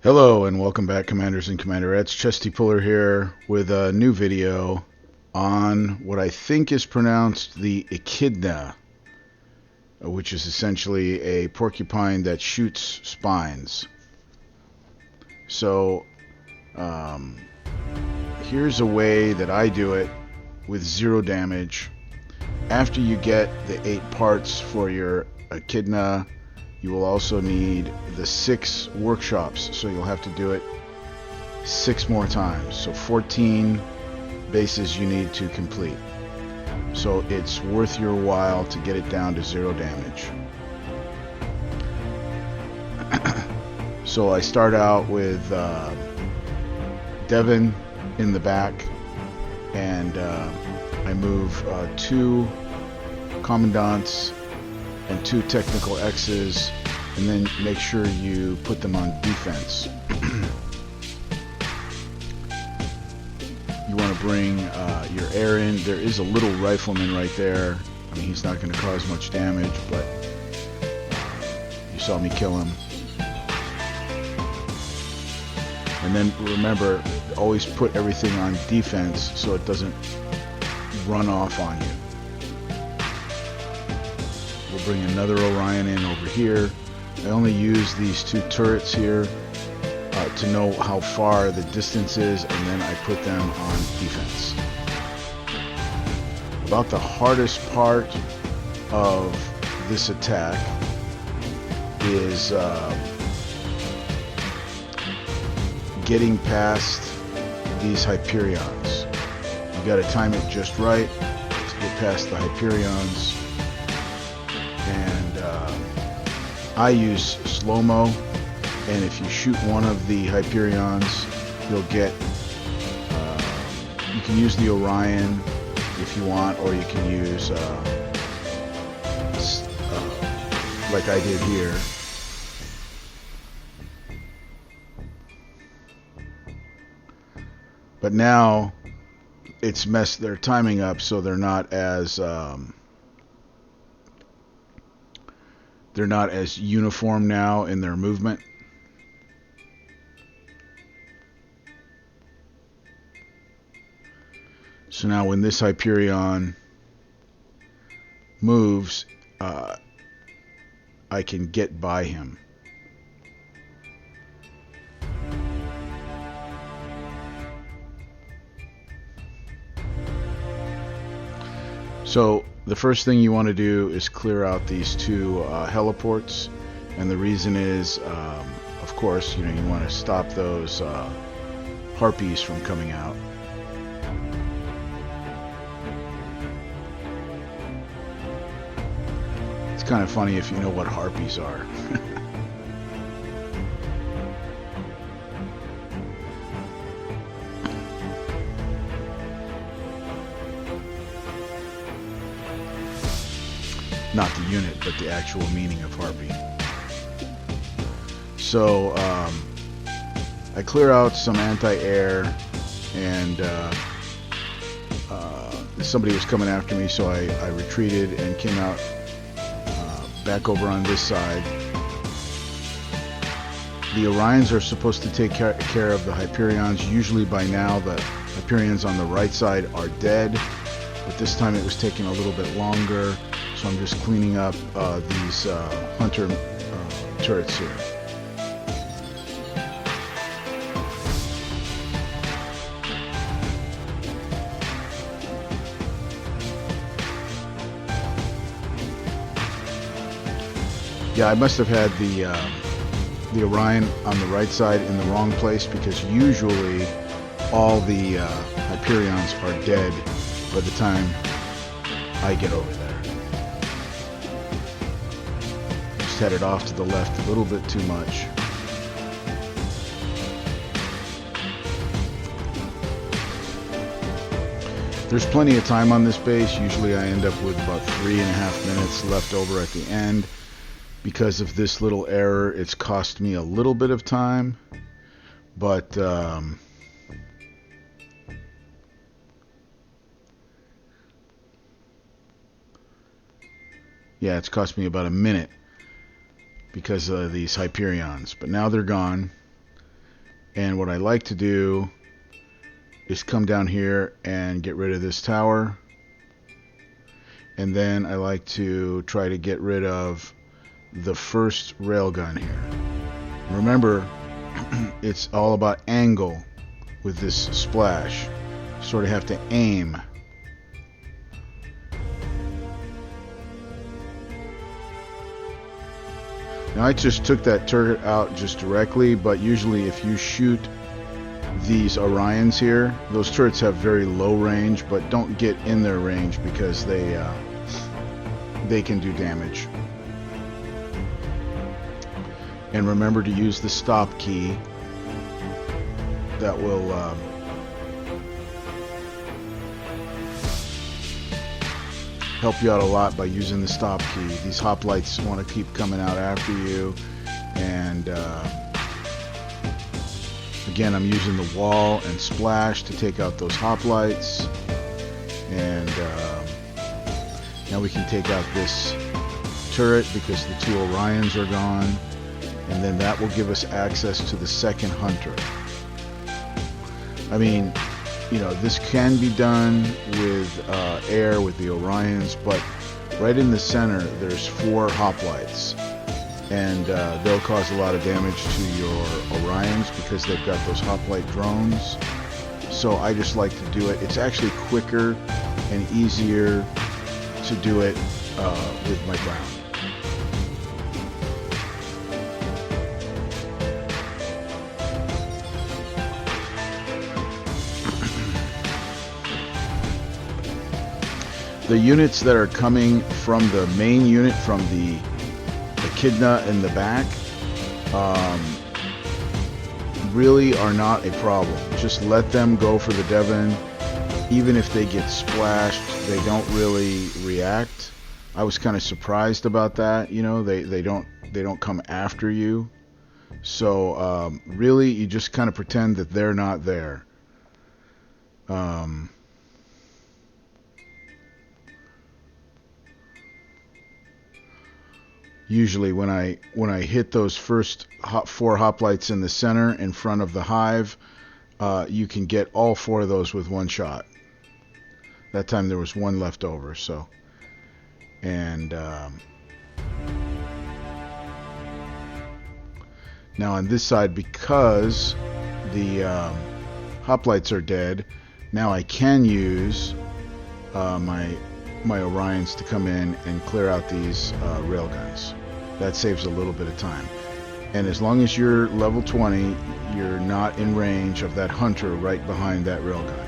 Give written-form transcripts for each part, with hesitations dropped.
Hello and welcome back, Commanders and Commanderettes. Chesty Puller here with a new video on what I think is pronounced the Echidna, which is essentially a porcupine that shoots spines. So here's a way that I do it with 0 damage. After you get the 8 parts for your Echidna, you will also need the 6 workshops, so you'll have to do it 6 more times. So 14 bases you need to complete. So it's worth your while to get it down to 0 damage. So I start out with Devin in the back, and I move 2 commandants and 2 technical X's, and then make sure you put them on defense. You want to bring your air in. There is a little rifleman right there. I mean, he's not going to cause much damage, but you saw me kill him. And then remember, always put everything on defense so it doesn't run off on you. We'll bring another Orion in over here. I only use these 2 turrets here to know how far the distance is, and then I put them on defense. About the hardest part of this attack is getting past these Hyperions. You got to time it just right to get past the Hyperions. And I use slow-mo, and if you shoot one of the Hyperions, you'll get, you can use the Orion if you want, or you can use, like I did here. But now it's messed their timing up, so they're not as uniform now in their movement. So now when this Hyperion moves, I can get by him. So the first thing you want to do is clear out these 2 heliports, and the reason is, of course, you want to stop those harpies from coming out. It's kind of funny if you know what harpies are. Not the unit, but the actual meaning of harpy. So I clear out some anti-air, and somebody was coming after me, so I retreated and came out back over on this side. The Orions are supposed to take care of the Hyperions. Usually by now the Hyperions on the right side are dead, but this time it was taking a little bit longer. So I'm just cleaning up these hunter turrets here. Yeah, I must have had the Orion on the right side in the wrong place, because usually all the Hyperions are dead by the time I get over there. Headed off to the left a little bit too much. There's plenty of time on this base. Usually I end up with about 3.5 minutes left over at the end. Because of this little error, it's cost me a little bit of time, but yeah, it's cost me about a minute because of these Hyperions, but now they're gone. And what I like to do is come down here and get rid of this tower. And then I like to try to get rid of the first railgun here. Remember, it's all about angle with this splash. You sort of have to aim. Now I just took that turret out just directly, but usually if you shoot these Orions here, those turrets have very low range, but don't get in their range because they can do damage. And remember to use the stop key. That will help you out a lot by using the stop key. These hoplites want to keep coming out after you, and again, I'm using the wall and splash to take out those hoplites. And now we can take out this turret because the two Orions are gone, and then that will give us access to the second hunter. I mean, you know, this can be done with air with the Orions, but right in the center there's 4 hoplites, and they'll cause a lot of damage to your Orions because they've got those hoplite drones. So I just like to do it. It's actually quicker and easier to do it with my ground. The units that are coming from the main unit, from the Echidna in the back, really are not a problem. Just let them go for the Devon. Even if they get splashed, they don't really react. I was kind of surprised about that. You know, they don't come after you. So really, you just kind of pretend that they're not there. Usually when I hit those first 4 hoplites in the center in front of the hive, you can get all 4 of those with one shot. That time there was 1 left over. So, and now on this side, because the hoplites are dead, now I can use my Orions to come in and clear out these railguns. That saves a little bit of time. And as long as you're level 20, you're not in range of that hunter right behind that railgun.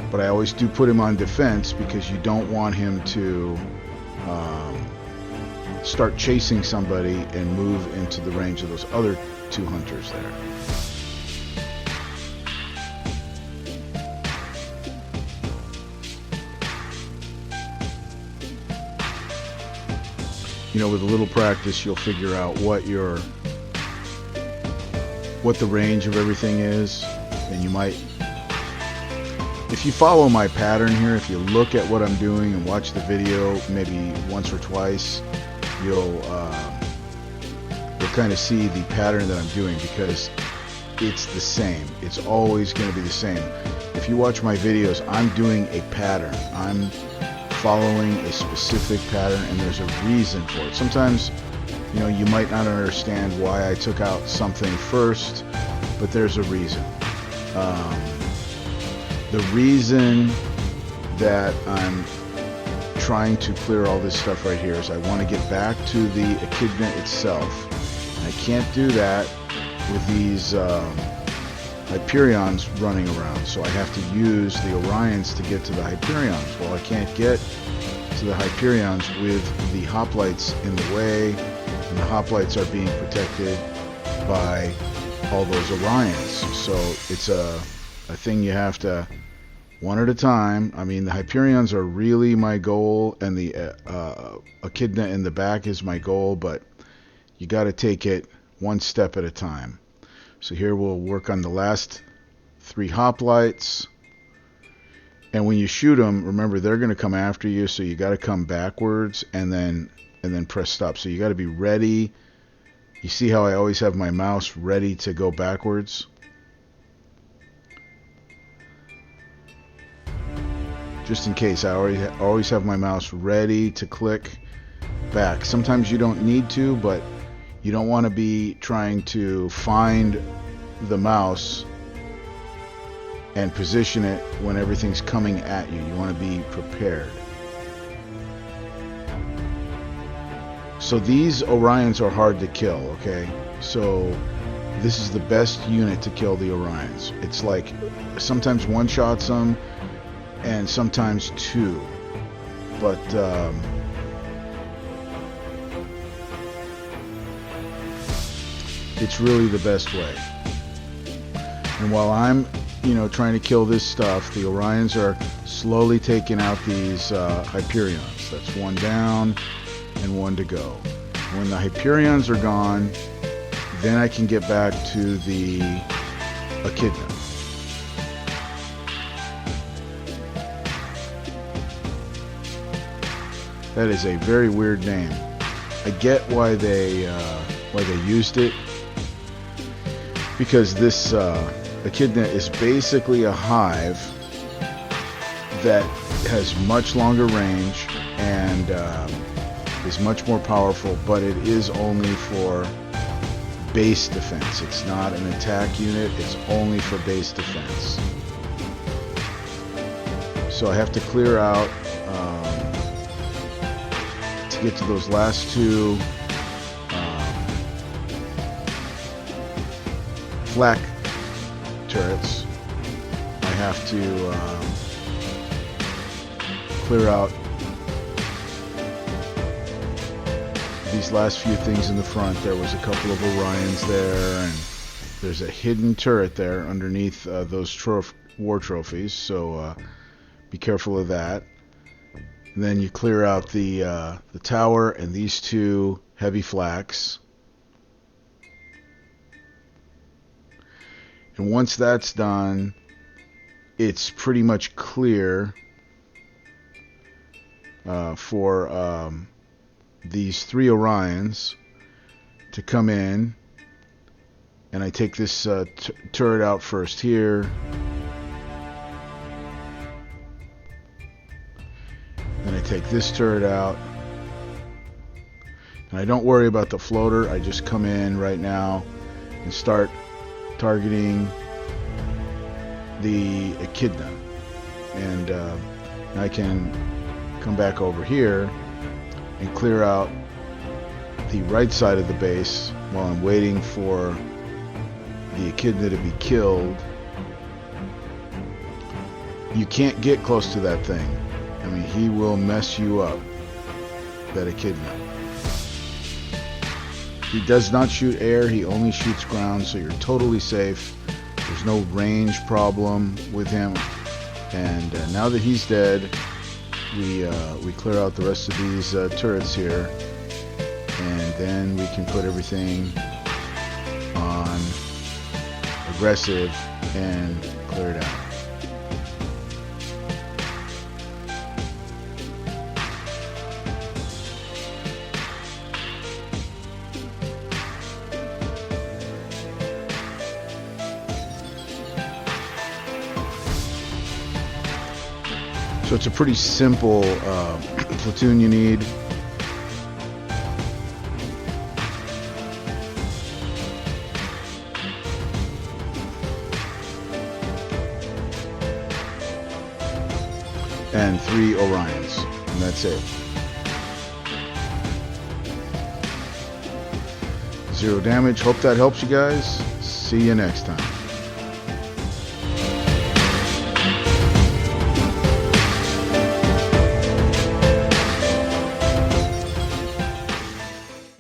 But I always do put him on defense because you don't want him to start chasing somebody and move into the range of those other 2 hunters there. You know, with a little practice, you'll figure out what the range of everything is, and you might, if you follow my pattern here, if you look at what I'm doing and watch the video maybe once or twice, you'll kind of see the pattern that I'm doing, because it's the same. It's always going to be the same. If you watch my videos, I'm doing a pattern. I'm following a specific pattern, and there's a reason for it. Sometimes, you know, you might not understand why I took out something first, but there's a reason. The reason that I'm trying to clear all this stuff right here is I want to get back to the Echidna itself. And I can't do that with these Hyperions running around, so I have to use the Orions to get to the Hyperions. Well, I can't get to the Hyperions with the hoplites in the way, and the hoplites are being protected by all those Orions. So it's a thing you have to, one at a time. I mean, the Hyperions are really my goal, and the Echidna in the back is my goal, but you got to take it one step at a time. So here we'll work on the last 3 hoplites. And when you shoot them, remember they're going to come after you, so you got to come backwards and then press stop. So you got to be ready You see how I always have my mouse ready to go backwards? Just in case, I always have my mouse ready to click back. Sometimes you don't need to, but you don't want to be trying to find the mouse and position it when everything's coming at you. You want to be prepared. So these Orions are hard to kill, okay? So this is the best unit to kill the Orions. It's like sometimes one shots them and sometimes two. But it's really the best way. And while I'm, trying to kill this stuff, the Orions are slowly taking out these Hyperions. That's one down and one to go. When the Hyperions are gone, then I can get back to the Echidna. That is a very weird name. I get why they used it, because this Echidna is basically a hive that has much longer range and is much more powerful, but it is only for base defense. It's not an attack unit, it's only for base defense. So I have to clear out to get to those last two flak turrets. I have to clear out these last few things in the front. There was a couple of Orions there, and there's a hidden turret there underneath those war trophies, so be careful of that. And then you clear out the tower and these two heavy flaks. And once that's done, it's pretty much clear for these three Orions to come in. And I take this turret out first here. Then I take this turret out. And I don't worry about the floater. I just come in right now and start targeting the Echidna. And I can come back over here and clear out the right side of the base while I'm waiting for the Echidna to be killed. You can't get close to that thing. I mean, he will mess you up, that Echidna. He does not shoot air, he only shoots ground, so you're totally safe. There's no range problem with him. And now that he's dead, we clear out the rest of these turrets here, and then we can put everything on aggressive and clear it out. So it's a pretty simple platoon you need. And 3 Orions, and that's it. 0 damage. Hope that helps you guys. See you next time.